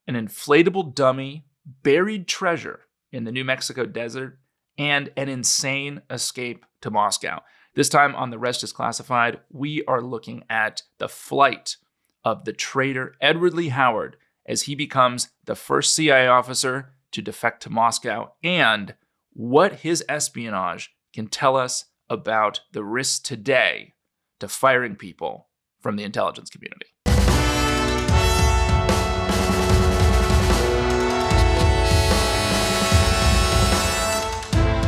an inflatable dummy, buried treasure in the New Mexico desert, and an insane escape to Moscow. This time on The Rest is Classified, we are looking at the flight of the traitor Edward Lee Howard as he becomes the first CIA officer to defect to Moscow, and what his espionage can tell us about the risks today to firing people from the intelligence community.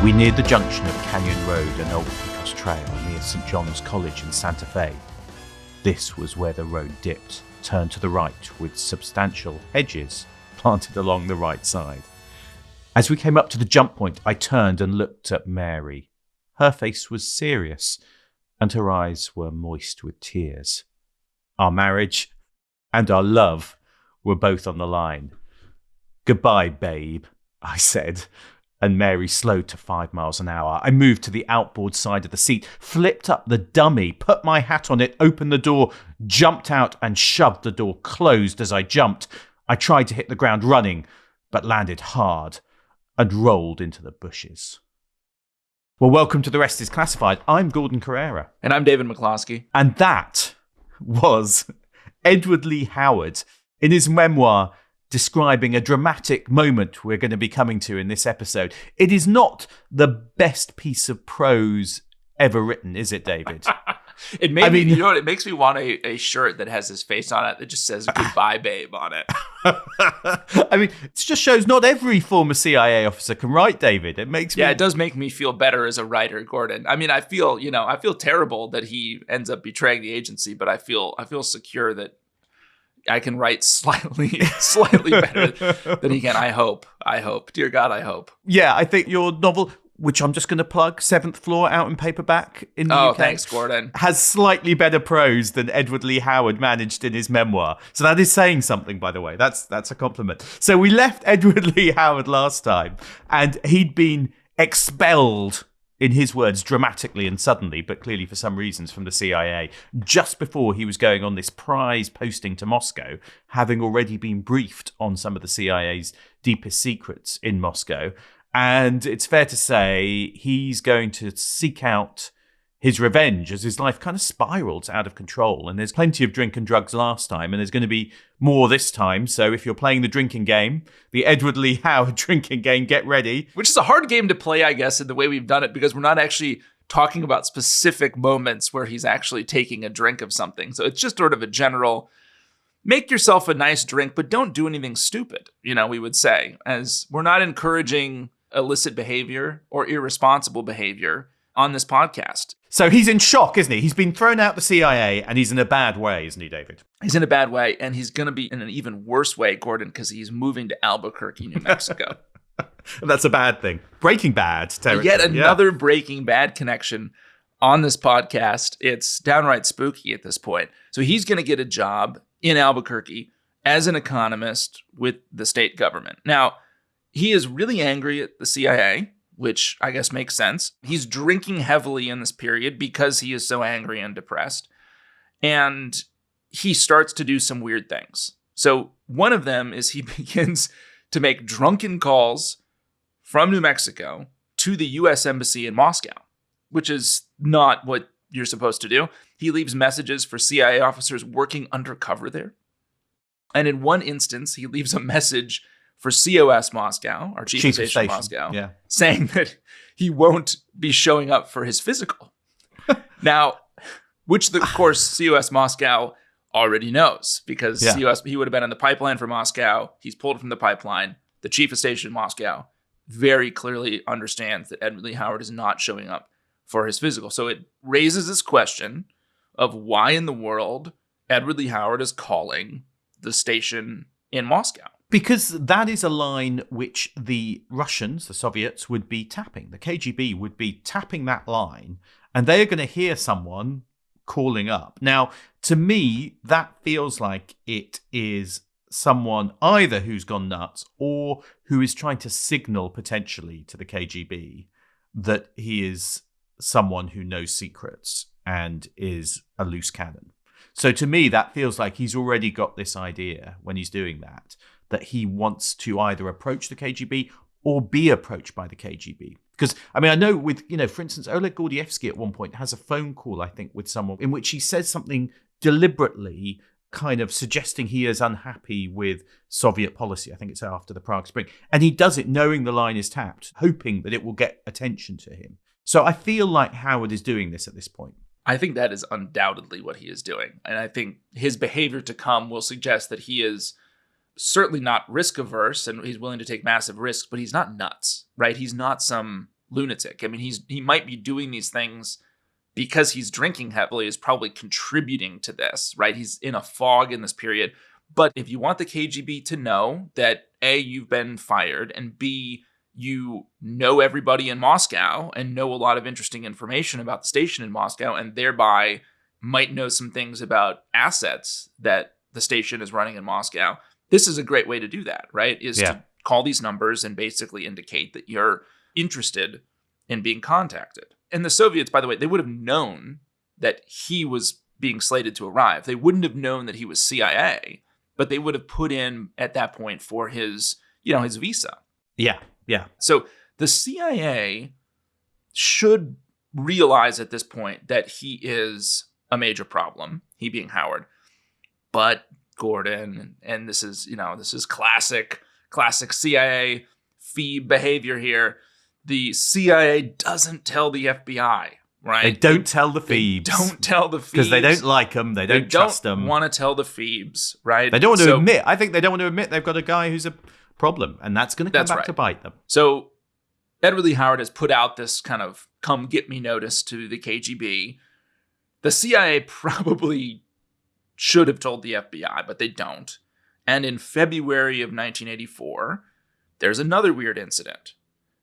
We neared the junction of Canyon Road and Old Pecos Trail near St. John's College in Santa Fe. This was where the road dipped, turned to the right with substantial hedges planted along the right side. As we came up to the jump point, I turned and looked at Mary. Her face was serious, and her eyes were moist with tears. Our marriage and our love were both on the line. "Goodbye, babe," I said, and Mary slowed to 5 miles an hour. I moved to the outboard side of the seat, flipped up the dummy, put my hat on it, opened the door, jumped out and shoved the door closed as I jumped. I tried to hit the ground running, but landed hard and rolled into the bushes. Well, welcome to The Rest is Classified. I'm Gordon Corera. And I'm David McCloskey. And that was Edward Lee Howard in his memoir describing a dramatic moment we're going to be coming to in this episode. It is not the best piece of prose ever written, is it, David? It makes me want a shirt that has his face on it that just says "Goodbye, babe" on it. I mean, it just shows not every former CIA officer can write, David. It does make me feel better as a writer, Gordon. I mean, I feel terrible that he ends up betraying the agency, but I feel secure that I can write slightly better than he can. I hope. Dear God, I hope. Yeah, I think your novel, which I'm just going to plug, Seventh Floor, out in paperback in the UK. Oh, thanks, Gordon. Has slightly better prose than Edward Lee Howard managed in his memoir. So that is saying something, by the way. That's a compliment. So we left Edward Lee Howard last time, and he'd been expelled, in his words, dramatically and suddenly, but clearly for some reasons, from the CIA, just before he was going on this prize posting to Moscow, having already been briefed on some of the CIA's deepest secrets in Moscow. And it's fair to say he's going to seek out his revenge as his life kind of spirals out of control. And there's plenty of drink and drugs last time, and there's going to be more this time. So if you're playing the drinking game, the Edward Lee Howard drinking game, get ready. Which is a hard game to play, I guess, in the way we've done it, because we're not actually talking about specific moments where he's actually taking a drink of something. So it's just sort of a general, make yourself a nice drink, but don't do anything stupid, we would say, as we're not encouraging illicit behavior or irresponsible behavior on this podcast. So he's in shock, isn't he? He's been thrown out the CIA and he's in a bad way, isn't he, David? He's in a bad way, and he's going to be in an even worse way, Gordon, because he's moving to Albuquerque, New Mexico. That's a bad thing. Breaking Bad territory. Yet another Breaking Bad connection on this podcast. It's downright spooky at this point. So he's going to get a job in Albuquerque as an economist with the state government. Now, he is really angry at the CIA, which I guess makes sense. He's drinking heavily in this period because he is so angry and depressed. And he starts to do some weird things. So one of them is he begins to make drunken calls from New Mexico to the U.S. Embassy in Moscow, which is not what you're supposed to do. He leaves messages for CIA officers working undercover there. And in one instance, he leaves a message for COS Moscow, our chief of station Moscow, saying that he won't be showing up for his physical. Now, which of course COS Moscow already knows, because he would have been in the pipeline for Moscow. He's pulled from the pipeline. The chief of station Moscow very clearly understands that Edward Lee Howard is not showing up for his physical. So it raises this question of why in the world Edward Lee Howard is calling the station in Moscow. Because that is a line which the Russians, the Soviets, would be tapping. The KGB would be tapping that line, and they are going to hear someone calling up. Now, to me, that feels like it is someone either who's gone nuts or who is trying to signal potentially to the KGB that he is someone who knows secrets and is a loose cannon. So to me, that feels like he's already got this idea when he's doing that that he wants to either approach the KGB or be approached by the KGB. Because, I mean, I know with, for instance, Oleg Gordievsky at one point has a phone call, I think, with someone in which he says something deliberately kind of suggesting he is unhappy with Soviet policy. I think it's after the Prague Spring. And he does it knowing the line is tapped, hoping that it will get attention to him. So I feel like Howard is doing this at this point. I think that is undoubtedly what he is doing. And I think his behavior to come will suggest that he is certainly not risk averse and he's willing to take massive risks, but he's not nuts, right? He's not some lunatic. I mean, he might be doing these things because he's drinking heavily, is probably contributing to this, right? He's in a fog in this period. But if you want the KGB to know that A, you've been fired, and B, you know everybody in Moscow and know a lot of interesting information about the station in Moscow, and thereby might know some things about assets that the station is running in Moscow, this is a great way to do that, right? To call these numbers and basically indicate that you're interested in being contacted. And the Soviets, by the way, they would have known that he was being slated to arrive. They wouldn't have known that he was CIA, but they would have put in at that point for his, his visa. Yeah. So the CIA should realize at this point that he is a major problem, he being Howard. But Gordon, and this is classic CIA Phoebe behavior here. The CIA doesn't tell the FBI, right? They don't tell the Phoebes. Don't tell the Phoebes. Because they don't like them. They don't trust them. They don't want to tell the Phoebes, right? They don't want to admit. I think they don't want to admit they've got a guy who's a problem. And that's going to come back to bite them. So Edward Lee Howard has put out this kind of come get me notice to the KGB. The CIA probably should have told the FBI, but they don't. And in February of 1984, there's another weird incident.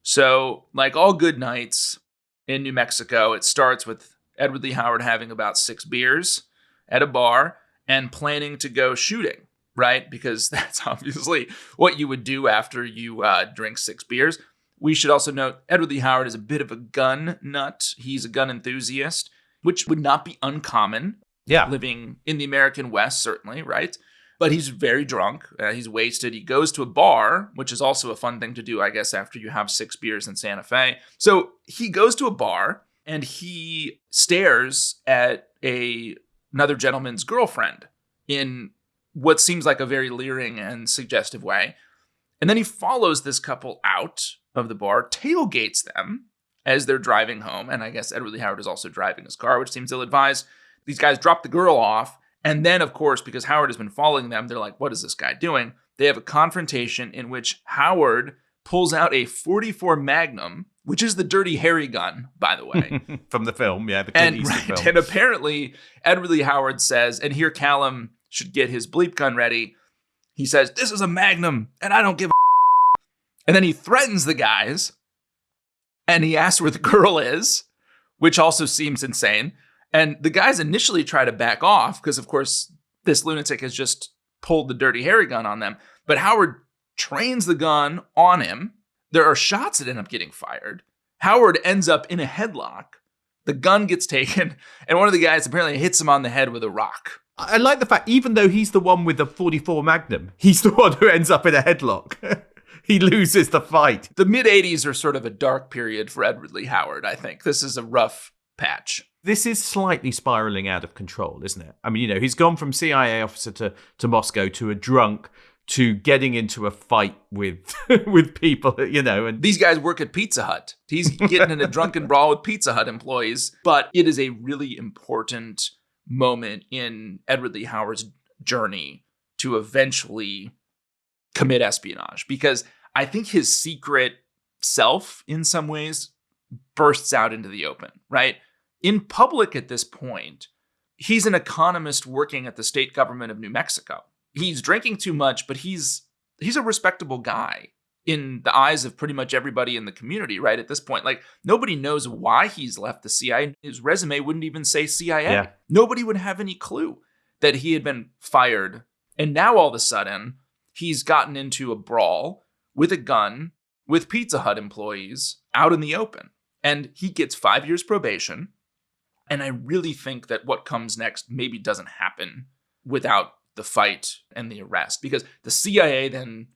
So, like all good nights in New Mexico, it starts with Edward Lee Howard having about 6 beers at a bar and planning to go shooting, right? Because that's obviously what you would do after you drink 6 beers. We should also note Edward Lee Howard is a bit of a gun nut. He's a gun enthusiast, which would not be uncommon. Living in the American West, certainly, right? But he's very drunk. He's wasted. He goes to a bar, which is also a fun thing to do, I guess, after you have 6 beers in Santa Fe. So he goes to a bar and he stares at another gentleman's girlfriend in what seems like a very leering and suggestive way. And then he follows this couple out of the bar, tailgates them as they're driving home. And I guess Edward Lee Howard is also driving his car, which seems ill-advised. These guys drop the girl off. And then, of course, because Howard has been following them, they're like, what is this guy doing? They have a confrontation in which Howard pulls out a .44 Magnum, which is the Dirty Harry gun, by the way. From the film, the Clint Eastwood film. And apparently, Edward Lee Howard says, and here Callum should get his bleep gun ready, he says, this is a Magnum, and I don't give a And then he threatens the guys, and he asks where the girl is, which also seems insane. And the guys initially try to back off because, of course, this lunatic has just pulled the Dirty Harry gun on them. But Howard trains the gun on him. There are shots that end up getting fired. Howard ends up in a headlock. The gun gets taken, and one of the guys apparently hits him on the head with a rock. I like the fact, even though he's the one with the .44 Magnum, he's the one who ends up in a headlock. He loses the fight. The mid-'80s are sort of a dark period for Edward Lee Howard, I think. This is a rough patch. This is slightly spiraling out of control, isn't it? I mean, he's gone from CIA officer to Moscow to a drunk to getting into a fight with with people, and these guys work at Pizza Hut. He's getting in a drunken brawl with Pizza Hut employees. But it is a really important moment in Edward Lee Howard's journey to eventually commit espionage, because I think his secret self, in some ways, bursts out into the open, right? In public at this point, he's an economist working at the state government of New Mexico. He's drinking too much, but he's a respectable guy in the eyes of pretty much everybody in the community, right? At this point, like, nobody knows why he's left the CIA. His resume wouldn't even say CIA. Yeah. Nobody would have any clue that he had been fired. And now all of a sudden, he's gotten into a brawl with a gun with Pizza Hut employees out in the open. And he gets 5 years probation. And I really think that what comes next maybe doesn't happen without the fight and the arrest, because the CIA then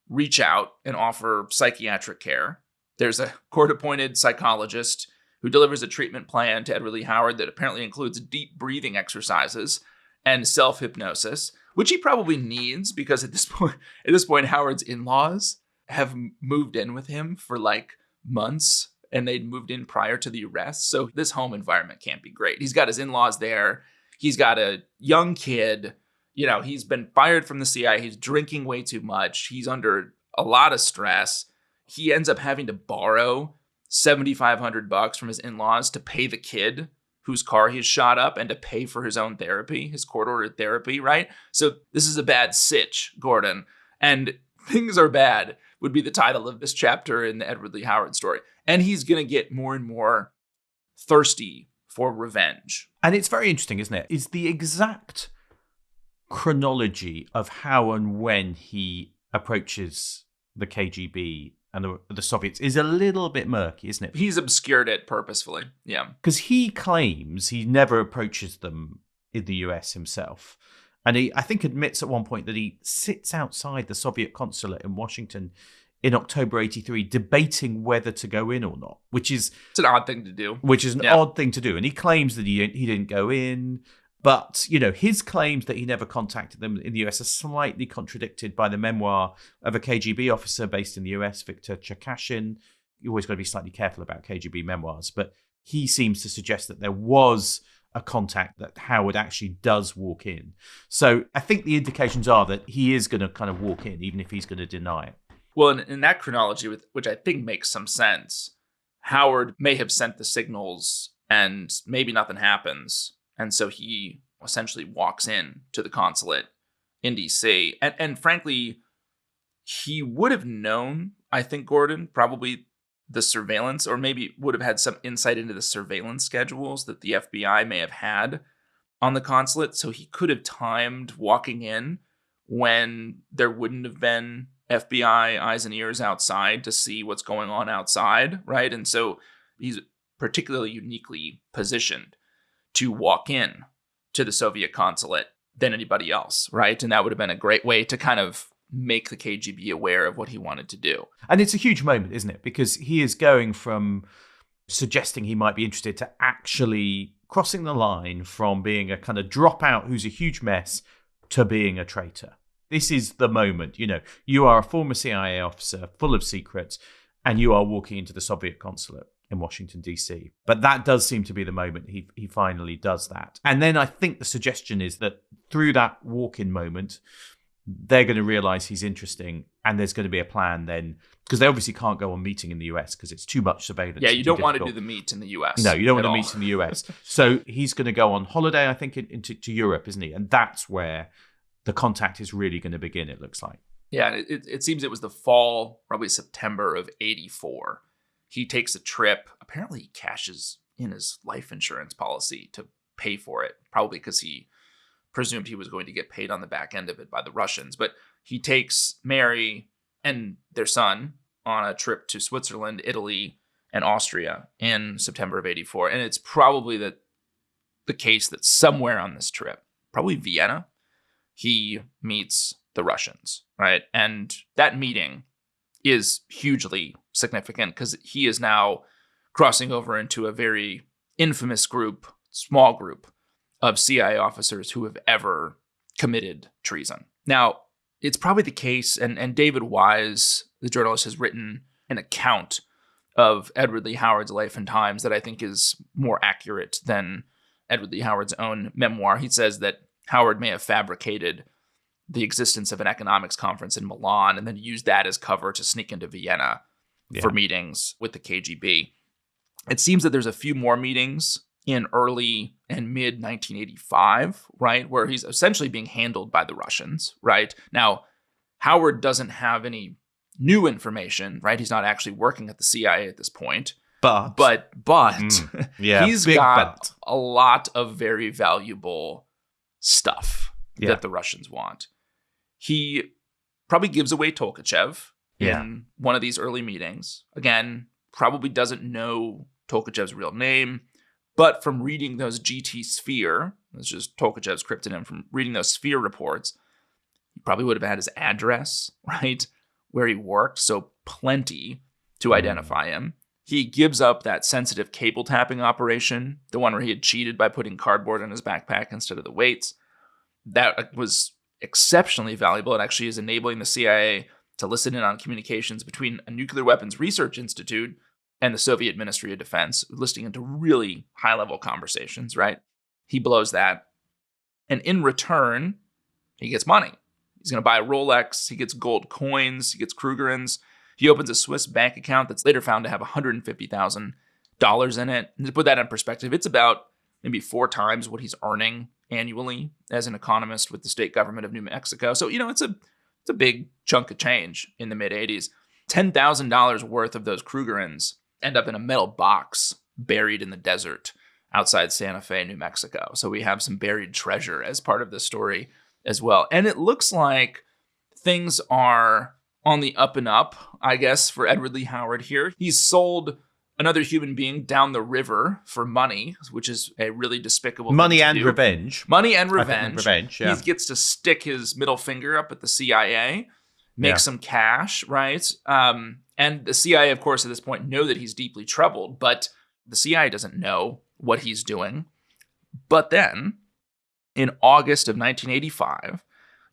reach out and offer psychiatric care. There's a court-appointed psychologist who delivers a treatment plan to Edward Lee Howard that apparently includes deep breathing exercises and self-hypnosis, which he probably needs because at this point, Howard's in-laws have moved in with him for like months, and they'd moved in prior to the arrest. So this home environment can't be great. He's got his in-laws there. He's got a young kid. You know, he's been fired from the CIA. He's drinking way too much. He's under a lot of stress. He ends up having to borrow $7,500 from his in-laws to pay the kid whose car he's shot up and to pay for his own therapy, his court-ordered therapy, right? So this is a bad sitch, Gordon. And things are bad would be the title of this chapter in the Edward Lee Howard story. And he's going to get more and more thirsty for revenge. And it's very interesting, isn't it? Is the exact chronology of how and when he approaches the KGB and the Soviets is a little bit murky, isn't it? He's obscured it purposefully, yeah. Because he claims he never approaches them in the US himself. And he, I think, admits at one point that he sits outside the Soviet consulate in Washington in October 83 debating whether to go in or not, which is... It's an odd thing to do. Which is an odd thing to do. And he claims that he didn't go in. But, you know, his claims that he never contacted them in the US are slightly contradicted by the memoir of a KGB officer based in the US, Viktor Cherkashin. You always got to be slightly careful about KGB memoirs. But he seems to suggest that there was a contact that Howard actually does walk in. So I think the indications are that he is going to kind of walk in, even if he's going to deny it. Well, in that chronology, which I think makes some sense, Howard may have sent the signals and maybe nothing happens. And so he essentially walks in to the consulate in DC. And frankly, he would have known, I think, Gordon, probably the surveillance, or maybe would have had some insight into the surveillance schedules that the FBI may have had on the consulate. So he could have timed walking in when there wouldn't have been FBI eyes and ears outside to see what's going on outside, right? And so he's particularly uniquely positioned to walk in to the Soviet consulate than anybody else, right? And that would have been a great way to kind of make the KGB aware of what he wanted to do. And it's a huge moment, isn't it? Because he is going from suggesting he might be interested to actually crossing the line from being a kind of dropout who's a huge mess to being a traitor. This is the moment, you know, you are a former CIA officer full of secrets and you are walking into the Soviet consulate in Washington, D.C. But that does seem to be the moment he finally does that. And then I think the suggestion is that through that walk-in moment, they're going to realize he's interesting and there's going to be a plan then, because they obviously can't go on meeting in the US because it's too much surveillance. Yeah, you don't want to do the meet in the US. No, you don't want to meet in the US. So he's going to go on holiday, I think, into Europe, isn't he? And that's where the contact is really going to begin, it looks like. Yeah, it seems it was the fall, probably September of 84. He takes a trip. Apparently he cashes in his life insurance policy to pay for it, probably because he presumed he was going to get paid on the back end of it by the Russians. But he takes Mary and their son on a trip to Switzerland, Italy, and Austria in September of 84. And it's probably the case that somewhere on this trip, probably Vienna, he meets the Russians, right? And that meeting is hugely significant because he is now crossing over into a very infamous group, small group, of CIA officers who have ever committed treason. Now, it's probably the case, and David Wise, the journalist, has written an account of Edward Lee Howard's life and times that I think is more accurate than Edward Lee Howard's own memoir. He says that Howard may have fabricated the existence of an economics conference in Milan and then used that as cover to sneak into Vienna for meetings with the KGB. It seems that there's a few more meetings in early and mid 1985, right, where he's essentially being handled by the Russians, right? Now, Howard doesn't have any new information, right? He's not actually working at the CIA at this point. But he's got a lot of very valuable stuff that the Russians want. He probably gives away Tolkachev in one of these early meetings. Again, probably doesn't know Tolkachev's real name, But from reading those GT Sphere, that's just Tolkachev's cryptonym, from reading those Sphere reports, he probably would have had his address, right, where he worked, so plenty to identify him. He gives up that sensitive cable tapping operation, the one where he had cheated by putting cardboard in his backpack instead of the weights. That was exceptionally valuable. It actually is enabling the CIA to listen in on communications between a nuclear weapons research institute and the Soviet Ministry of Defense, listening into really high-level conversations, right? He blows that. And in return, he gets money. He's going to buy a Rolex. He gets gold coins. He gets Krugerrands. He opens a Swiss bank account that's later found to have $150,000 in it. And to put that in perspective, it's about maybe 4 times what he's earning annually as an economist with the state government of New Mexico. So, it's a big chunk of change in the mid-'80s. $10,000 worth of those Krugerrands end up in a metal box buried in the desert outside Santa Fe, New Mexico. So we have some buried treasure as part of the story as well. And it looks like things are on the up and up, I guess, for Edward Lee Howard here. He's sold another human being down the river for money, which is a really despicable money thing to and do. revenge. Money and revenge. Revenge, yeah. He gets to stick his middle finger up at the CIA, make some cash, right? And the CIA, of course, at this point know that he's deeply troubled, but the CIA doesn't know what he's doing. But then, in August of 1985,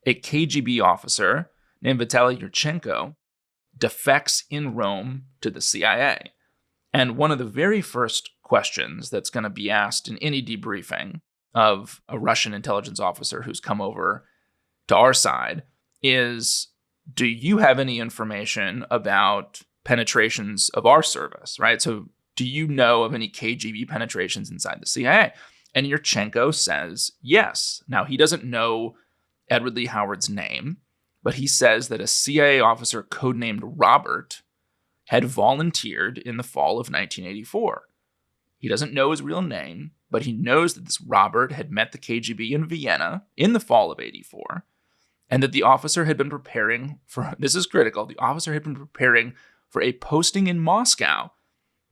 a KGB officer named Vitaly Yurchenko defects in Rome to the CIA. And one of the very first questions that's going to be asked in any debriefing of a Russian intelligence officer who's come over to our side is, do you have any information about penetrations of our service, right? So do you know of any KGB penetrations inside the CIA? And Yurchenko says yes. Now, he doesn't know Edward Lee Howard's name, but he says that a CIA officer codenamed Robert had volunteered in the fall of 1984. He doesn't know his real name, but he knows that this Robert had met the KGB in Vienna in the fall of 84, and that the officer had been preparing for, this is critical, the officer had been preparing for a posting in Moscow,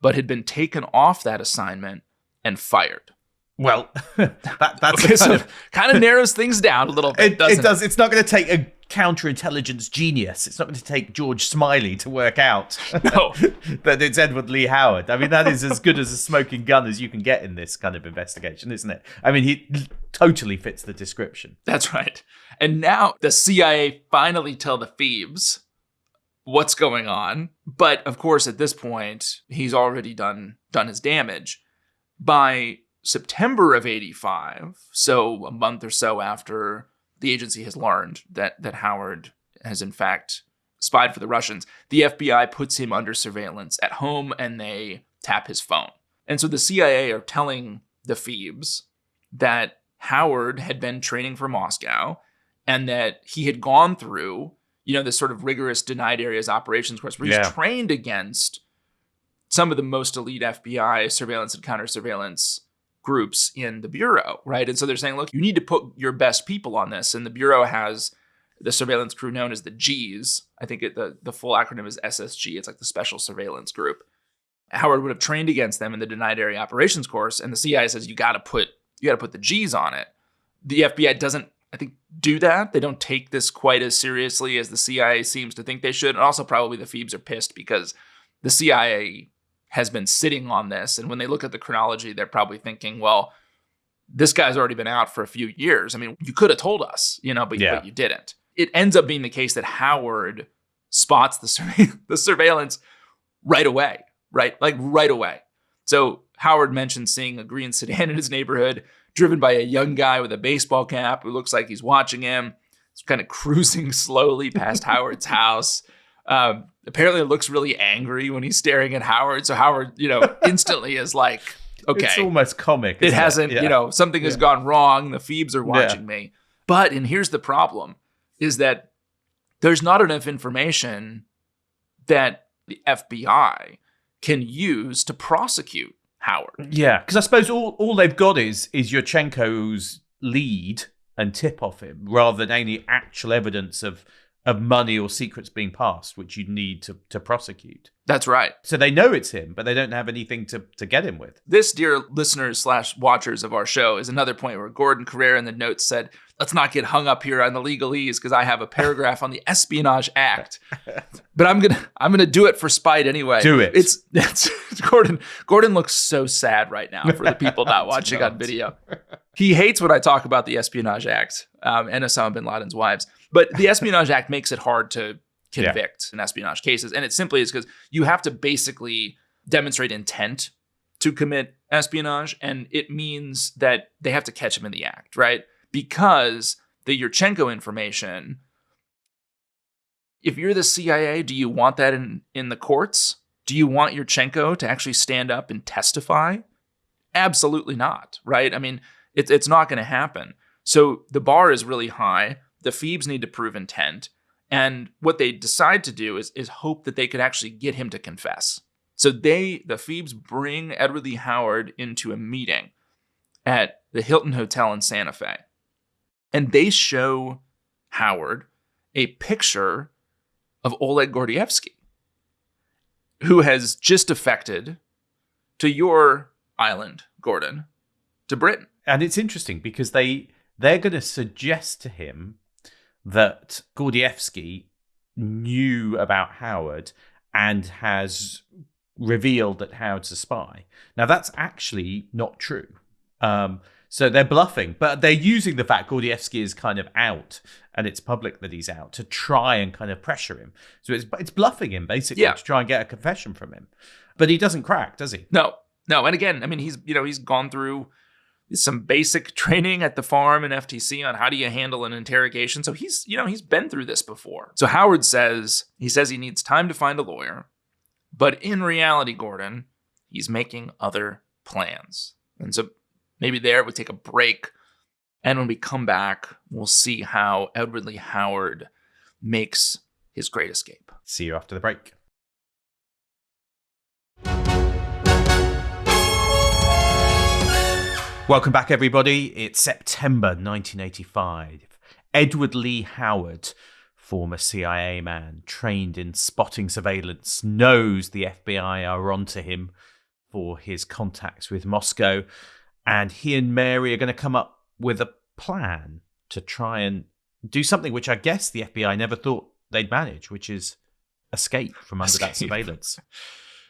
but had been taken off that assignment and fired. Well, that's okay, so kind of narrows things down a little bit, it does. It's not going to take a counterintelligence genius. It's not going to take George Smiley to work out that it's Edward Lee Howard. I mean, that is as good as a smoking gun as you can get in this kind of investigation, isn't it? I mean, he totally fits the description. That's right. And now the CIA finally tell the thieves what's going on. But of course, at this point, he's already done his damage. By September of 85, so a month or so after the agency has learned that Howard has in fact spied for the Russians, the FBI puts him under surveillance at home and they tap his phone. And so the CIA are telling the Phoebes that Howard had been training for Moscow and that he had gone through, this sort of rigorous denied areas operations course where he's trained against some of the most elite FBI surveillance and counter-surveillance groups in the Bureau, right? And so they're saying, look, you need to put your best people on this. And the Bureau has the surveillance crew known as the Gs. I think the full acronym is SSG. It's like the Special Surveillance Group. Howard would have trained against them in the denied area operations course. And the CIA says, you got to put the Gs on it. The FBI doesn't, I think, do that. They don't take this quite as seriously as the CIA seems to think they should. And also probably the Phoebes are pissed because the CIA has been sitting on this. And when they look at the chronology, they're probably thinking, well, this guy's already been out for a few years. I mean, you could have told us, but you didn't. It ends up being the case that Howard spots the surveillance right away, right? Like right away. So Howard mentioned seeing a green sedan in his neighborhood, driven by a young guy with a baseball cap who looks like he's watching him. He's kind of cruising slowly past Howard's house. Apparently it looks really angry when he's staring at Howard. So Howard, instantly is like, okay. It's almost comic. It hasn't, something has gone wrong. The Phoebes are watching me. But, and here's the problem, is that there's not enough information that the FBI can use to prosecute Howard. Yeah, because I suppose all they've got is Yurchenko's lead and tip off him, rather than any actual evidence of of money or secrets being passed, which you need to prosecute. That's right. So they know it's him, but they don't have anything to get him with. This, dear listeners / watchers of our show, is another point where Gordon Corera in the notes said, let's not get hung up here on the legalese because I have a paragraph on the Espionage Act. But I'm gonna do it for spite anyway. Do it. It's Gordon looks so sad right now for the people not watching on video. He hates when I talk about the Espionage Act and Osama bin Laden's wives. But the Espionage Act makes it hard to convict in espionage cases. And it simply is because you have to basically demonstrate intent to commit espionage. And it means that they have to catch him in the act, right? Because the Yurchenko information, if you're the CIA, do you want that in the courts? Do you want Yurchenko to actually stand up and testify? Absolutely not, right? I mean, it's not going to happen. So the bar is really high. The Phoebes need to prove intent. And what they decide to do is hope that they could actually get him to confess. So the Phoebes bring Edward Lee Howard into a meeting at the Hilton Hotel in Santa Fe. And they show Howard a picture of Oleg Gordievsky, who has just defected to your island, Gordon, to Britain. And it's interesting because they're going to suggest to him that Gordievsky knew about Howard and has revealed that Howard's a spy. Now, that's actually not true. So they're bluffing, but they're using the fact Gordievsky is kind of out and it's public that he's out to try and kind of pressure him. So it's bluffing him, basically, to try and get a confession from him. But he doesn't crack, does he? No. And again, I mean, he's gone through some basic training at the farm and FTC on how do you handle an interrogation. So he's been through this before. So Howard says he needs time to find a lawyer, but in reality, Gordon, he's making other plans. And so maybe there we take a break. And when we come back, we'll see how Edward Lee Howard makes his great escape. See you after the break. Welcome back, everybody. It's September 1985. Edward Lee Howard, former CIA man, trained in spotting surveillance, knows the FBI are onto him for his contacts with Moscow. And he and Mary are going to come up with a plan to try and do something which I guess the FBI never thought they'd manage, which is escape from under that surveillance.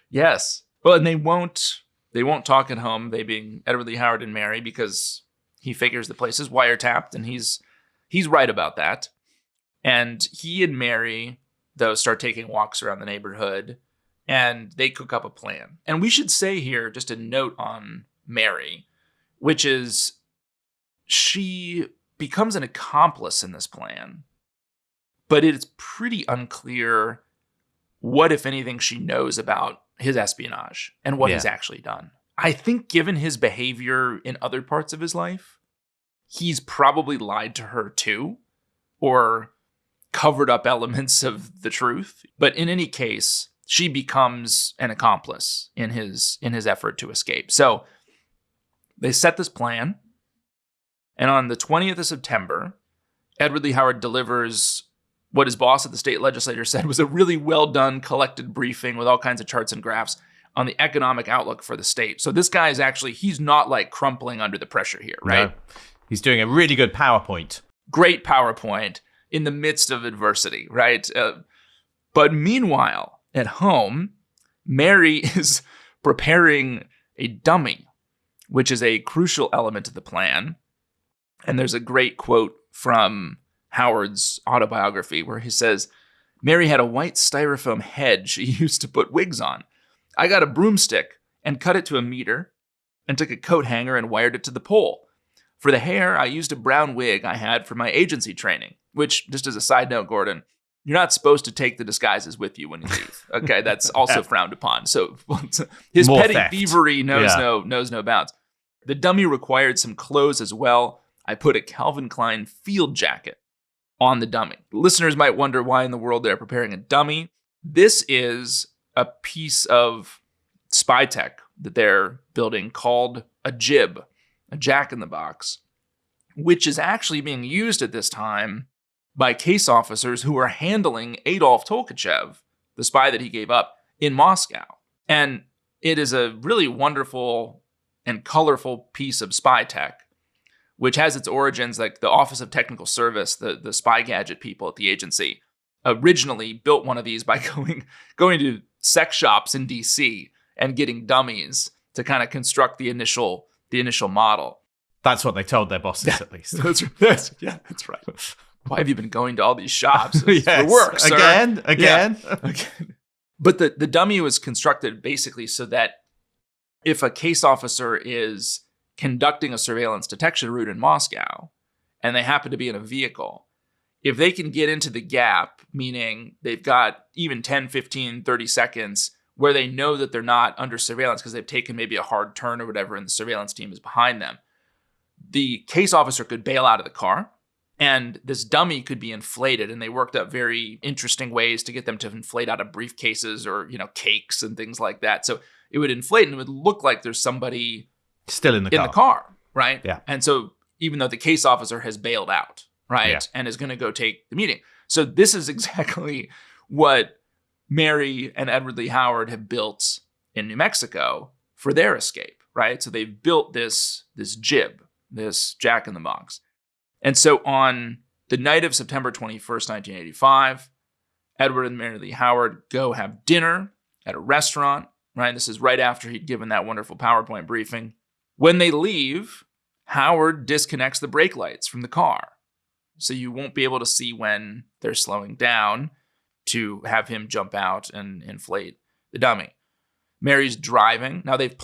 Yes. Well, and they won't talk at home, they being Edward Lee Howard and Mary, because he figures the place is wiretapped, and he's right about that. And he and Mary, though, start taking walks around the neighborhood, and they cook up a plan. And we should say here, just a note on Mary, which is she becomes an accomplice in this plan, but it's pretty unclear what, if anything, she knows about his espionage and what he's actually done. I think given his behavior in other parts of his life, he's probably lied to her too, or covered up elements of the truth. But in any case, she becomes an accomplice in his effort to escape. So they set this plan, and on the 20th of September, Edward Lee Howard delivers what his boss at the state legislature said was a really well done collected briefing with all kinds of charts and graphs on the economic outlook for the state. So this guy is he's not like crumpling under the pressure here, right? No. He's doing a really good PowerPoint. Great PowerPoint in the midst of adversity, right? But meanwhile, at home, Mary is preparing a dummy, which is a crucial element of the plan. And there's a great quote from Howard's autobiography where he says, Mary had a white styrofoam head she used to put wigs on. I got a broomstick and cut it to a meter and took a coat hanger and wired it to the pole. For the hair, I used a brown wig I had for my agency training, which, just as a side note, Gordon, you're not supposed to take the disguises with you when you leave. Okay, that's also frowned upon. So his More petty theft. thievery knows no bounds. The dummy required some clothes as well. I put a Calvin Klein field jacket on the dummy. Listeners might wonder why in the world they're preparing a dummy. This is a piece of spy tech that they're building called a jack-in-the-box, which is actually being used at this time by case officers who were handling Adolf Tolkachev, the spy that he gave up, in Moscow. And it is a really wonderful and colorful piece of spy tech, which has its origins, like the Office of Technical Service, the spy gadget people at the agency, originally built one of these by going to sex shops in DC and getting dummies to kind of construct the initial model. That's what they told their bosses, at least. That's right. Why have you been going to all these shops? It's for work, sir. Again. But the dummy was constructed basically so that if a case officer is conducting a surveillance detection route in Moscow and they happen to be in a vehicle, if they can get into the gap, meaning they've got even 10, 15, 30 seconds where they know that they're not under surveillance because they've taken maybe a hard turn or whatever and the surveillance team is behind them, the case officer could bail out of the car and this dummy could be inflated. And they worked out very interesting ways to get them to inflate out of briefcases or, cakes and things like that. So it would inflate and it would look like there's somebody still in the car, right? Yeah. And so even though the case officer has bailed out, right, Yeah. and is going to go take the meeting. So this is exactly what Mary and Edward Lee Howard have built in New Mexico for their escape, right? So they've built this jib, this jack-in-the-box. And so on the night of September 21st, 1985, Edward and Mary Lee Howard go have dinner at a restaurant, right? This is right after he'd given that wonderful PowerPoint briefing. When they leave, Howard disconnects the brake lights from the car. So you won't be able to see when they're slowing down to have him jump out and inflate the dummy. Mary's driving. Now they've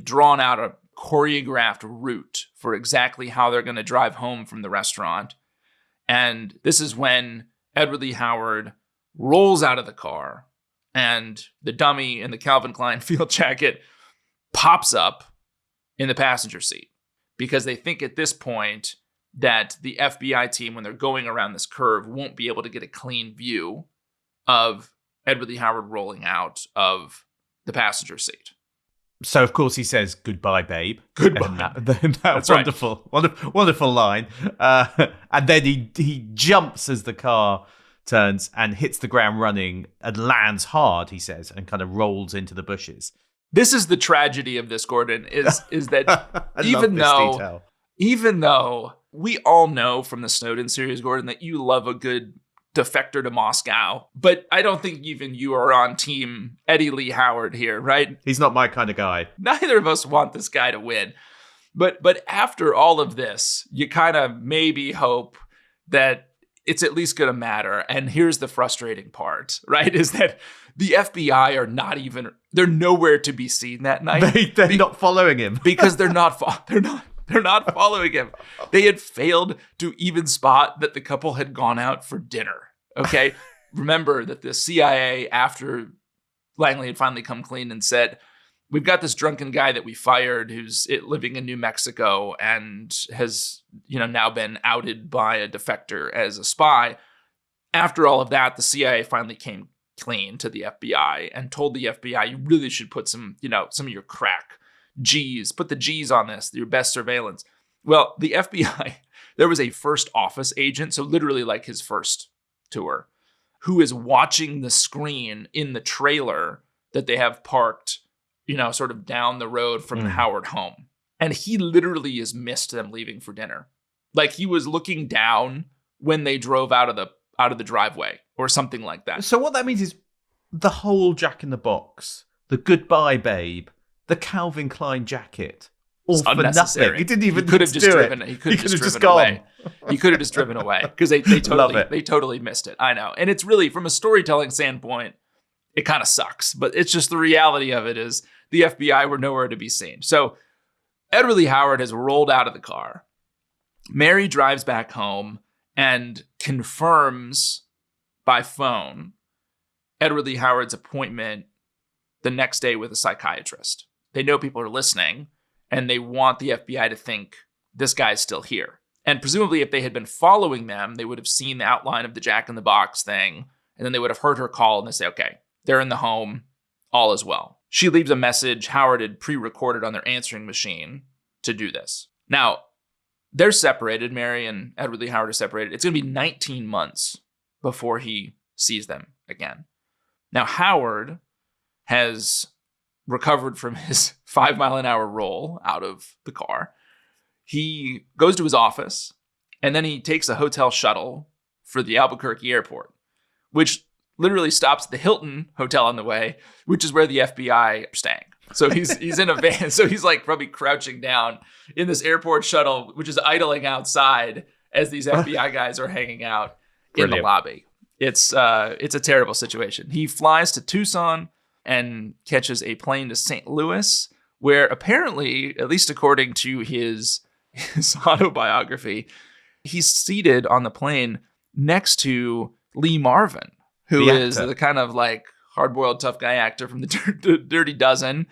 drawn out a choreographed route for exactly how they're going to drive home from the restaurant. And this is when Edward Lee Howard rolls out of the car and the dummy in the Calvin Klein field jacket pops up in the passenger seat because they think at this point that the FBI team, when they're going around this curve, won't be able to get a clean view of Edward Lee Howard rolling out of the passenger seat. So, of course, he says, "Goodbye, babe." Goodbye. That's wonderful. Right. Wonderful line. And then he jumps as the car turns and hits the ground running and lands hard, he says, and kind of rolls into the bushes. This is the tragedy of this, Gordon, is that even though we all know from the Snowden series, Gordon, that you love a good defector to Moscow, but I don't think even you are on team Eddie Lee Howard here, right? He's not my kind of guy. Neither of us want this guy to win. But after all of this, you kind of maybe hope that it's at least going to matter. And here's the frustrating part, right? Is that the FBI they're nowhere to be seen that night. They're not following him. Because they're not following him. They had failed to even spot that the couple had gone out for dinner. Okay. Remember that the CIA, after Langley had finally come clean and said, "We've got this drunken guy that we fired who's living in New Mexico and has, now been outed by a defector as a spy." After all of that, the CIA finally came clean to the FBI and told the FBI, "You really should put some of your crack G's, put the G's on this, your best surveillance." Well, the FBI, there was a first office agent, so literally like his first tour, who is watching the screen in the trailer that they have parked, sort of down the road from the Howard home. And he literally has missed them leaving for dinner. Like he was looking down when they drove out of the driveway or something like that. So what that means is the whole Jack in the Box, the "Goodbye, babe," the Calvin Klein jacket, all for nothing. He didn't even He could have just driven away. He could have just driven away because they totally missed it. I know. And it's really, from a storytelling standpoint, it kind of sucks. But it's just the reality of it is the FBI were nowhere to be seen. So Edward Lee Howard has rolled out of the car. Mary drives back home and confirms by phone Edward Lee Howard's appointment the next day with a psychiatrist. They know people are listening, and they want the FBI to think this guy's still here. And presumably, if they had been following them, they would have seen the outline of the Jack in the Box thing, and then they would have heard her call, and they say, "Okay, they're in the home, all is well." She leaves a message Howard had pre-recorded on their answering machine to do this. Now, they're separated. Mary and Edward Lee Howard are separated. It's going to be 19 months before he sees them again. Now, Howard has recovered from his 5-mile-an-hour roll out of the car. He goes to his office, and then he takes a hotel shuttle for the Albuquerque airport, which literally stops at the Hilton Hotel on the way, which is where the FBI are staying. So he's in a van. So he's like probably crouching down in this airport shuttle, which is idling outside as these FBI guys are hanging out in the lobby. It's a terrible situation. He flies to Tucson and catches a plane to St. Louis, where apparently, at least according to his autobiography, he's seated on the plane next to Lee Marvin, who is the kind of like hard-boiled tough guy actor from the Dirty Dozen.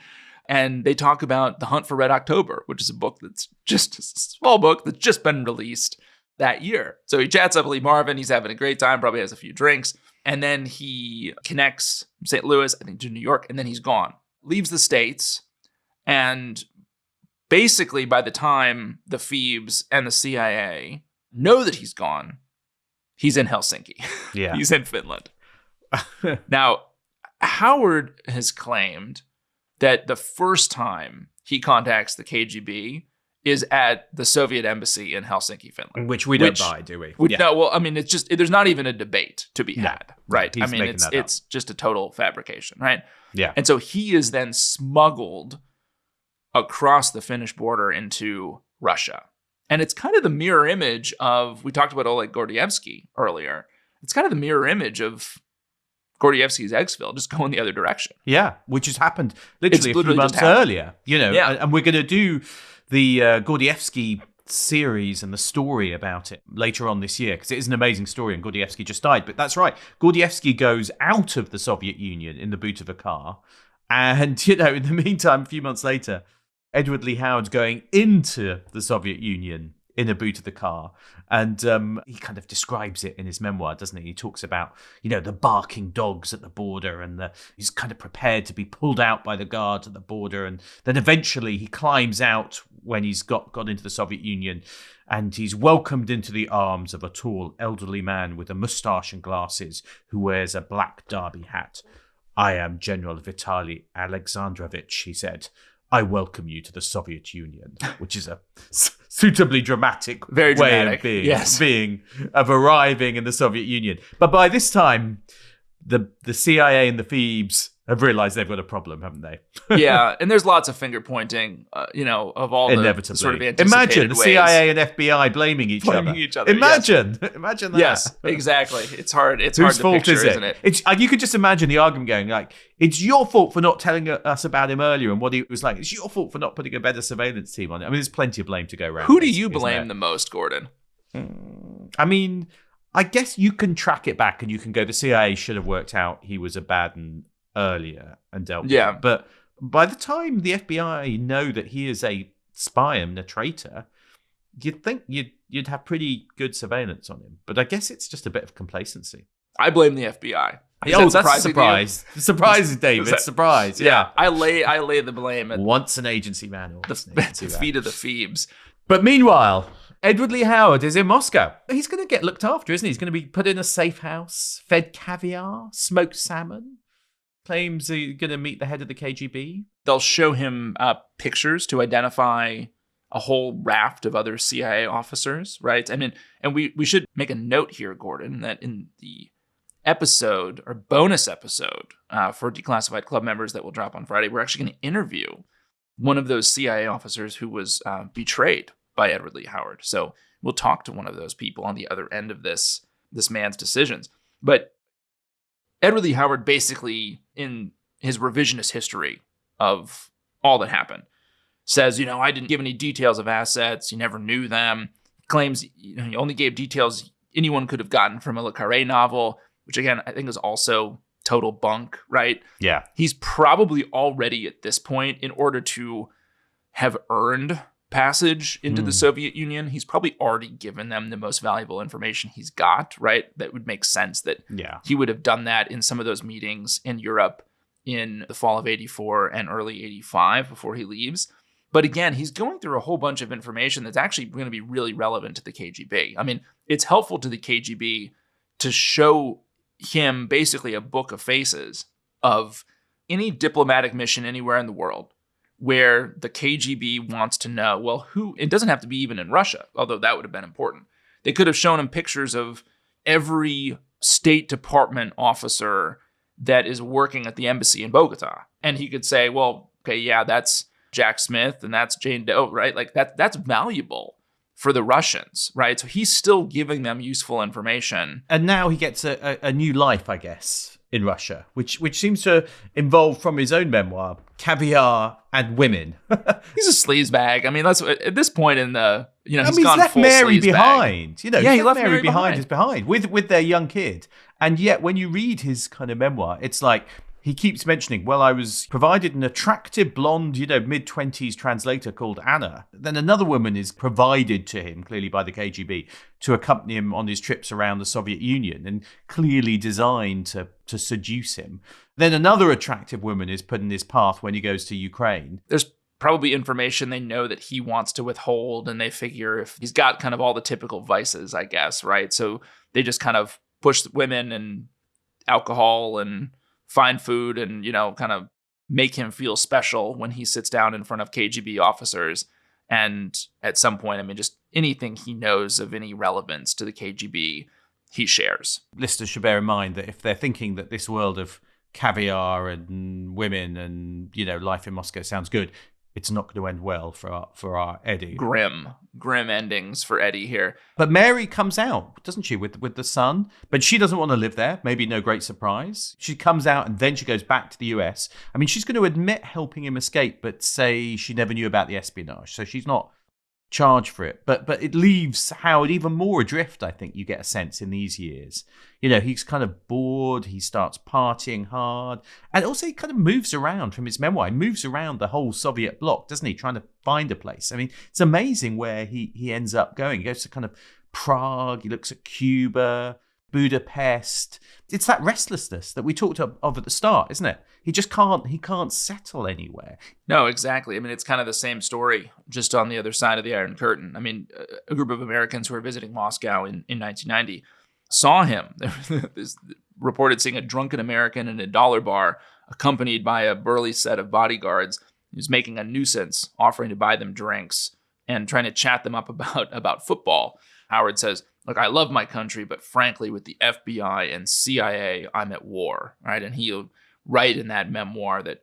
And they talk about The Hunt for Red October, which is a book that's just a small book that's just been released that year. So he chats up Lee Marvin. He's having a great time, probably has a few drinks. And then he connects St. Louis, I think, to New York, and then he's gone. Leaves the States. And basically, by the time the Phoebes and the CIA know that he's gone, he's in Helsinki. Yeah. He's in Finland. Now, Howard has claimed that the first time he contacts the KGB is at the Soviet embassy in Helsinki, Finland. Which we don't buy, do we? No, well, I mean, it's just, there's not even a debate to be had, right? I mean, it's just a total fabrication, right? Yeah. And so he is then smuggled across the Finnish border into Russia. And it's kind of the mirror image of, we talked about Oleg Gordievsky earlier. It's kind of the mirror image of Gordievsky's exfil, just going the other direction. Yeah, which has happened literally a few months earlier, you know. Yeah. And we're going to do the Gordievsky series and the story about it later on this year, because it is an amazing story, and Gordievsky just died. But that's right, Gordievsky goes out of the Soviet Union in the boot of a car, and, you know, in the meantime, a few months later, Edward Lee Howard's going into the Soviet Union in a boot of the car. And he kind of describes it in his memoir, doesn't he? He talks about, you know, the barking dogs at the border, and he's kind of prepared to be pulled out by the guards at the border. And then eventually he climbs out when he's got into the Soviet Union, and he's welcomed into the arms of a tall, elderly man with a mustache and glasses who wears a black derby hat. "I am General Vitaly Alexandrovich," he said. "I welcome you to the Soviet Union," which is a suitably dramatic way of arriving in the Soviet Union. But by this time, the CIA and the Phoebes have realized they've got a problem, haven't they? Yeah, and there's lots of finger pointing, of all inevitably. The sort of anticipated Imagine the ways. CIA and FBI blaming each other. Imagine that. Yes, exactly. It's hard. It's Whose hard to fault picture, is it? Isn't it? It's you could just imagine the argument going like, "It's your fault for not telling us about him earlier and what he was like. It's your fault for not putting a better surveillance team on it." I mean, there's plenty of blame to go around. Who do you blame the most, Gordon? I mean, I guess you can track it back and you can go, the CIA should have worked out he was a bad one earlier and dealt with it. But by the time the FBI know that he is a spy and a traitor, you'd think you'd have pretty good surveillance on him. But I guess it's just a bit of complacency. I blame the FBI. That's a surprise. Surprise, David. Surprise. Yeah. I lay the blame at once an agency man. The feet of the Phoebes. But meanwhile, Edward Lee Howard is in Moscow. He's going to get looked after, isn't he? He's going to be put in a safe house, fed caviar, smoked salmon. Claims he's going to meet the head of the KGB. They'll show him pictures to identify a whole raft of other CIA officers, right? I mean, and we should make a note here, Gordon, that in the episode or bonus episode for Declassified Club members that will drop on Friday, we're actually going to interview one of those CIA officers who was betrayed by Edward Lee Howard. So we'll talk to one of those people on the other end of this man's decisions. But Edward Lee Howard basically, in his revisionist history of all that happened, says, I didn't give any details of assets. You never knew them. Claims, he only gave details anyone could have gotten from a Le Carré novel, which again, I think is also total bunk, right? Yeah. He's probably already at this point, in order to have earned passage into the Soviet Union, he's probably already given them the most valuable information he's got, right? That would make sense that he would have done that in some of those meetings in Europe in the fall of 84 and early 85 before he leaves. But again, he's going through a whole bunch of information that's actually going to be really relevant to the KGB. I mean, it's helpful to the KGB to show him basically a book of faces of any diplomatic mission anywhere in the world where the KGB wants to know, well, who, it doesn't have to be even in Russia, although that would have been important. They could have shown him pictures of every State Department officer that is working at the embassy in Bogota. And he could say, well, okay, yeah, that's Jack Smith and that's Jane Doe, right? Like that's valuable for the Russians, right? So he's still giving them useful information. And now he gets a new life, I guess, in Russia, which seems to involve, from his own memoir, caviar and women. He's a sleazebag. I mean, that's at this point in the, he's he's gone left full Mary sleazebag. behind. Yeah, he left Mary behind. with their young kid. And yet, when you read his kind of memoir, it's like he keeps mentioning, well, I was provided an attractive blonde, mid-20s translator called Anna. Then another woman is provided to him, clearly by the KGB, to accompany him on his trips around the Soviet Union and clearly designed to seduce him. Then another attractive woman is put in his path when he goes to Ukraine. There's probably information they know that he wants to withhold, and they figure if he's got kind of all the typical vices, I guess, right? So they just kind of push women and alcohol and find food and, kind of make him feel special when he sits down in front of KGB officers. And at some point, I mean, just anything he knows of any relevance to the KGB, he shares. Listeners should bear in mind that if they're thinking that this world of caviar and women and, life in Moscow sounds good, it's not going to end well for our Eddie. Grim endings for Eddie here. But Mary comes out, doesn't she, with the son? But she doesn't want to live there. Maybe no great surprise. She comes out and then she goes back to the US. I mean, she's going to admit helping him escape, but say she never knew about the espionage. So she's not charged for it. But it leaves Howard even more adrift, I think you get a sense in these years. He's kind of bored. He starts partying hard. And also he kind of moves around from his memoir. He moves around the whole Soviet bloc, doesn't he? Trying to find a place. I mean, it's amazing where he ends up going. He goes to kind of Prague. He looks at Cuba, Budapest. It's that restlessness that we talked of at the start, isn't it? He can't settle anywhere. No, exactly. I mean, it's kind of the same story, just on the other side of the Iron Curtain. I mean, a group of Americans who were visiting Moscow in 1990 saw him. There's reported seeing a drunken American in a dollar bar accompanied by a burly set of bodyguards. He was making a nuisance, offering to buy them drinks and trying to chat them up about football. Howard says, look, I love my country, but frankly, with the FBI and CIA, I'm at war, right? And he'll write in that memoir that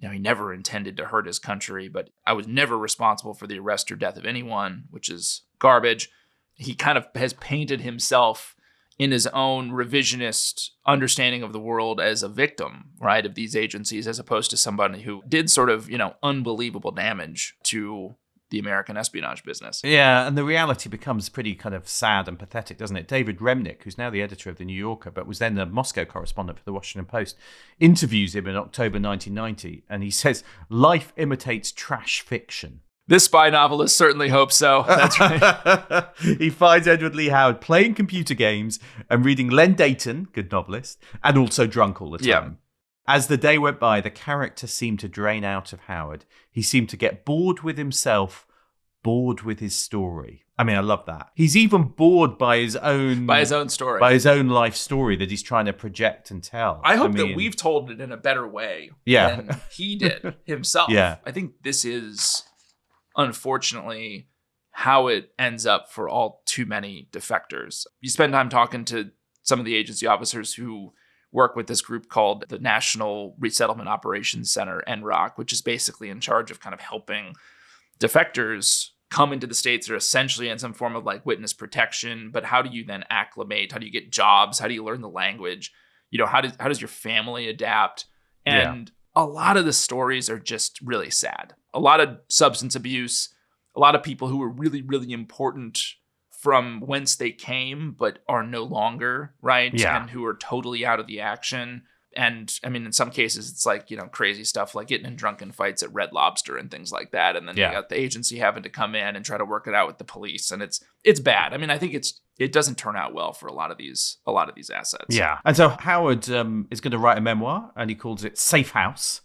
he never intended to hurt his country, but I was never responsible for the arrest or death of anyone, which is garbage. He kind of has painted himself in his own revisionist understanding of the world as a victim, right, of these agencies, as opposed to somebody who did sort of, unbelievable damage to the American espionage business. Yeah, and the reality becomes pretty kind of sad and pathetic, doesn't it? David Remnick, who's now the editor of The New Yorker, but was then the Moscow correspondent for The Washington Post, interviews him in October 1990, and he says, life imitates trash fiction. This spy novelist certainly hopes so. That's right. He finds Edward Lee Howard playing computer games and reading Len Deighton, good novelist, and also drunk all the time. Yeah. As the day went by, the character seemed to drain out of Howard. He seemed to get bored with himself, bored with his story. I mean, I love that. He's even bored by his own story, by his own life story that he's trying to project and tell. I hope that we've told it in a better way than he did himself. Yeah. I think this is, unfortunately, how it ends up for all too many defectors. You spend time talking to some of the agency officers who work with this group called the National Resettlement Operations Center, NROC, which is basically in charge of kind of helping defectors come into the States. They're essentially in some form of like witness protection, but how do you then acclimate? How do you get jobs? How do you learn the language? How does your family adapt? And a lot of the stories are just really sad. A lot of substance abuse, a lot of people who were really, really important from whence they came, but are no longer, right? Yeah. And who are totally out of the action. And I mean, in some cases, it's like, crazy stuff like getting in drunken fights at Red Lobster and things like that. And then you got the agency having to come in and try to work it out with the police. And it's bad. I mean, I think it doesn't turn out well for a lot of these assets. Yeah. And so Howard is going to write a memoir, and he calls it Safe House.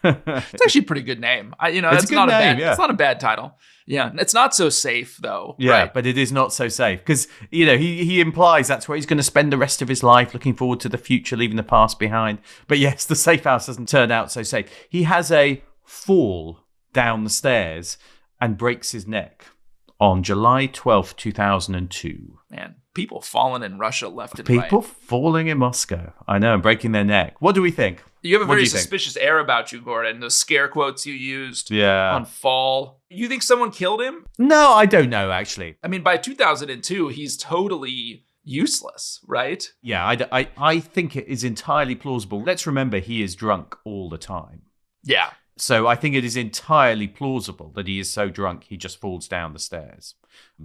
It's actually a pretty good name. It's that's a good not name, a bad. yeah. It's not a bad title. Yeah, it's not so safe though. Yeah, right? but it is not so safe because, he implies that's where he's going to spend the rest of his life, looking forward to the future, leaving the past behind. But yes, the safe house doesn't turn out so safe. He has a fall down the stairs and breaks his neck on July 12th, 2002. Man, people falling in Russia left and People right. falling in Moscow. I know, and breaking their neck. What do we think? You have a What do very you think? suspicious air about you, Gordon. Those scare quotes you used Yeah. on fall. You think someone killed him? No, I don't know, actually. I mean, by 2002, he's totally useless, right? Yeah, I think it is entirely plausible. Let's remember he is drunk all the time. Yeah. So I think it is entirely plausible that he is so drunk he just falls down the stairs.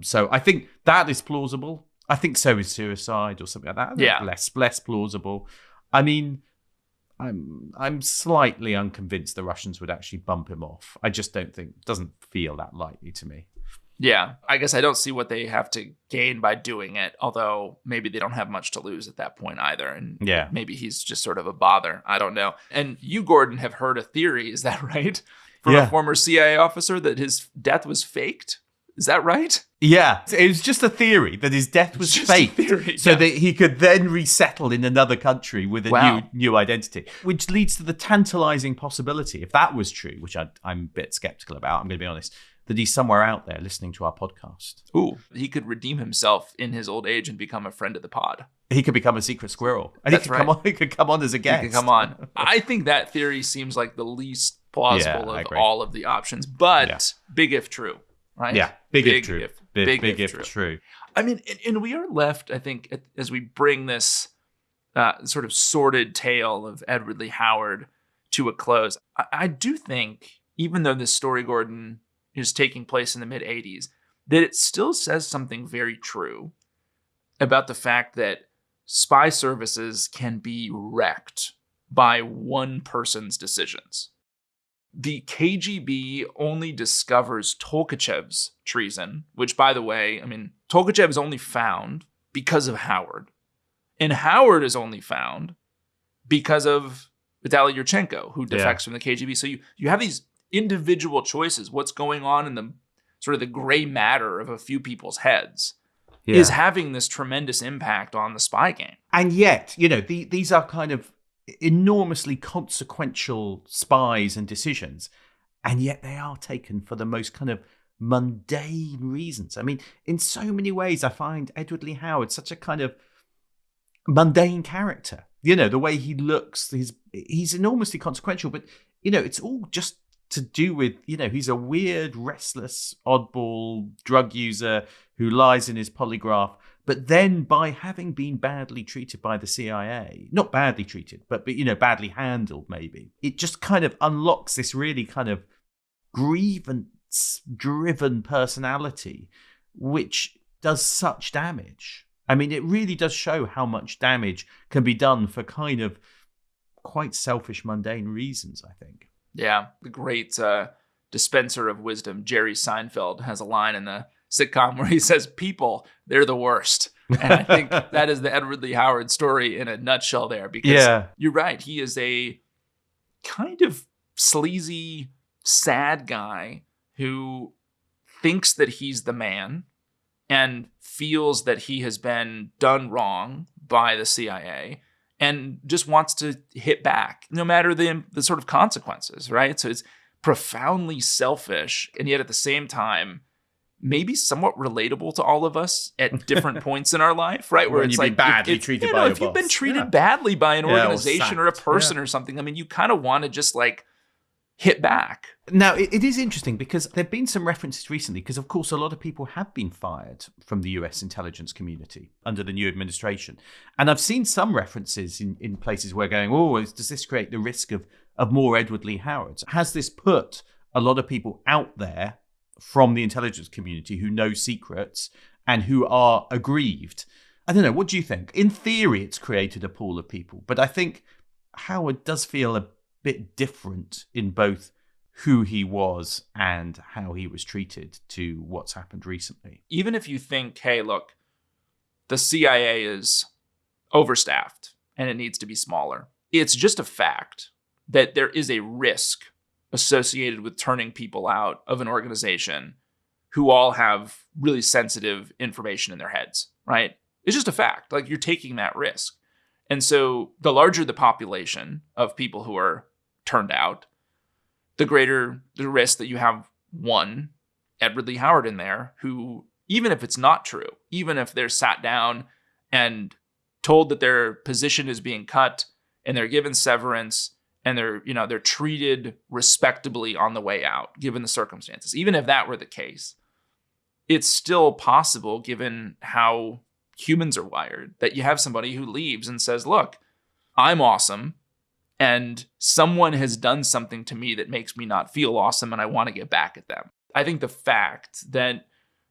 So I think that is plausible. I think so is suicide or something like that. Yeah. Less plausible. I mean, I'm slightly unconvinced the Russians would actually bump him off. I just doesn't feel that likely to me. Yeah. I guess I don't see what they have to gain by doing it, although maybe they don't have much to lose at that point either. And Yeah. maybe he's just sort of a bother. I don't know. And you, Gordon, have heard a theory, is that right? From Yeah. a former CIA officer that his death was faked? Is that right? Yeah, it was just a theory that his death was Just a fake, theory, so yeah. that he could then resettle in another country with a Wow. new identity, which leads to the tantalizing possibility, if that was true, which I'm a bit skeptical about, I'm going to be honest, that he's somewhere out there listening to our podcast. Ooh, he could redeem himself in his old age and become a friend of the pod. He could become a secret squirrel, and That's he could come on as a guest. He could come on. I think that theory seems like the least plausible Yeah, I of agree. all of the options, but Yeah. big if true, right? Yeah, big if true. Big if true. true. I mean, and we are left, I think, as we bring this sort of sordid tale of Edward Lee Howard to a close, I do think, even though this story, Gordon, is taking place in the mid-'80s, that it still says something very true about the fact that spy services can be wrecked by one person's decisions. The KGB only discovers Tolkachev's treason, which, by the way, I mean, Tolkachev is only found because of Howard. And Howard is only found because of Vitaly Yurchenko, who defects from the KGB. So you have these individual choices. What's going on in the sort of the gray matter of a few people's heads is having this tremendous impact on the spy game. And yet, these are kind of enormously consequential spies and decisions, and yet they are taken for the most kind of mundane reasons. I mean, in so many ways, I find Edward Lee Howard such a kind of mundane character. The way he looks, he's enormously consequential, but it's all just to do with, he's a weird, restless, oddball drug user who lies in his polygraph. But then by having been badly treated by the CIA, not badly treated, but badly handled maybe, it just kind of unlocks this really kind of grievance-driven personality, which does such damage. I mean, it really does show how much damage can be done for kind of quite selfish, mundane reasons, I think. Yeah, the great dispenser of wisdom, Jerry Seinfeld, has a line in the sitcom where he says, "People, they're the worst." And I think that is the Edward Lee Howard story in a nutshell there, because you're right. He is a kind of sleazy, sad guy who thinks that he's the man and feels that he has been done wrong by the CIA and just wants to hit back, no matter the sort of consequences, right? So it's profoundly selfish, and yet at the same time, maybe somewhat relatable to all of us at different points in our life, right? Where When it's you've been like badly treated by your if you've been boss. treated badly by an or organization or a sacked. person or something, I mean, you kind of want to just like hit back. Now, it is interesting because there have been some references recently, because of course a lot of people have been fired from the US intelligence community under the new administration. And I've seen some references in places where going, does this create the risk of more Edward Lee Howards? Has this put a lot of people out there from the intelligence community who know secrets and who are aggrieved? I don't know. What do you think? In theory, it's created a pool of people, but I think Howard does feel a bit different in both who he was and how he was treated to what's happened recently. Even if you think, hey, look, the CIA is overstaffed and it needs to be smaller, it's just a fact that there is a risk associated with turning people out of an organization who all have really sensitive information in their heads, right? It's just a fact. Like, you're taking that risk. And so the larger the population of people who are turned out, the greater the risk that you have one Edward Lee Howard in there who, even if it's not true, even if they're sat down and told that their position is being cut and they're given severance and they're treated respectably on the way out, given the circumstances, even if that were the case, it's still possible, given how humans are wired, that you have somebody who leaves and says, look, I'm awesome, and someone has done something to me that makes me not feel awesome, and I want to get back at them. I think the fact that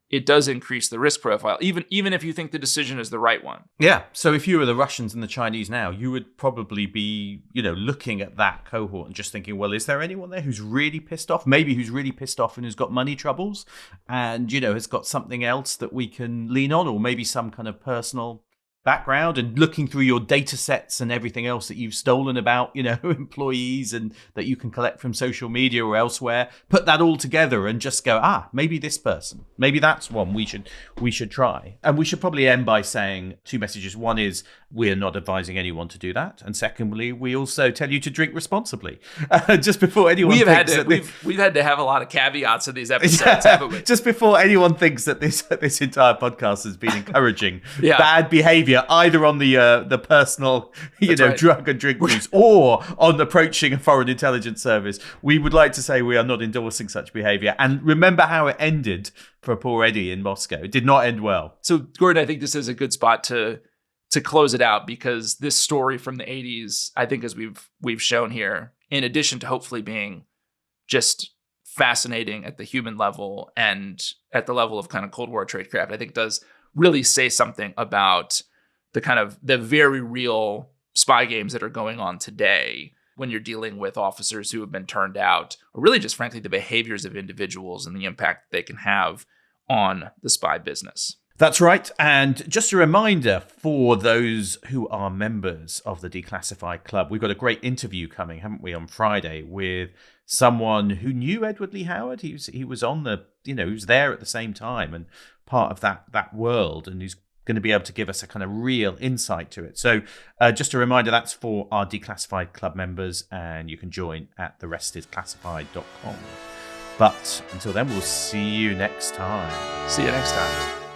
it does increase the risk profile, even if you think the decision is the right one. Yeah. So if you were the Russians and the Chinese now, you would probably be, looking at that cohort and just thinking, well, is there anyone there who's really pissed off? Maybe who's really pissed off and who's got money troubles and, has got something else that we can lean on, or maybe some kind of personal background, and looking through your data sets and everything else that you've stolen about, employees and that you can collect from social media or elsewhere, put that all together and just go, maybe this person, maybe that's one we should try. And we should probably end by saying two messages. One is, we are not advising anyone to do that. And secondly, we also tell you to drink responsibly. Just before anyone we've had to have a lot of caveats in these episodes, haven't we? Just before anyone thinks that this entire podcast has been encouraging bad behavior, either on the personal, drug and drink use, or on approaching a foreign intelligence service, we would like to say we are not endorsing such behavior. And remember how it ended for poor Eddie in Moscow. It did not end well. So, Gordon, I think this is a good spot to close it out, because this story from the 80s, I think, as we've shown here, in addition to hopefully being just fascinating at the human level and at the level of kind of Cold War tradecraft, I think does really say something about the very real spy games that are going on today when you're dealing with officers who have been turned out, or really just frankly the behaviors of individuals and the impact they can have on the spy business. That's right. And just a reminder for those who are members of the Declassified Club, we've got a great interview coming, haven't we, on Friday, with someone who knew Edward Lee Howard. He was on he was there at the same time and part of that world, and he's going to be able to give us a kind of real insight to it. So just a reminder, that's for our Declassified Club members, and you can join at therestisclassified.com. But until then, we'll see you next time. See you next time.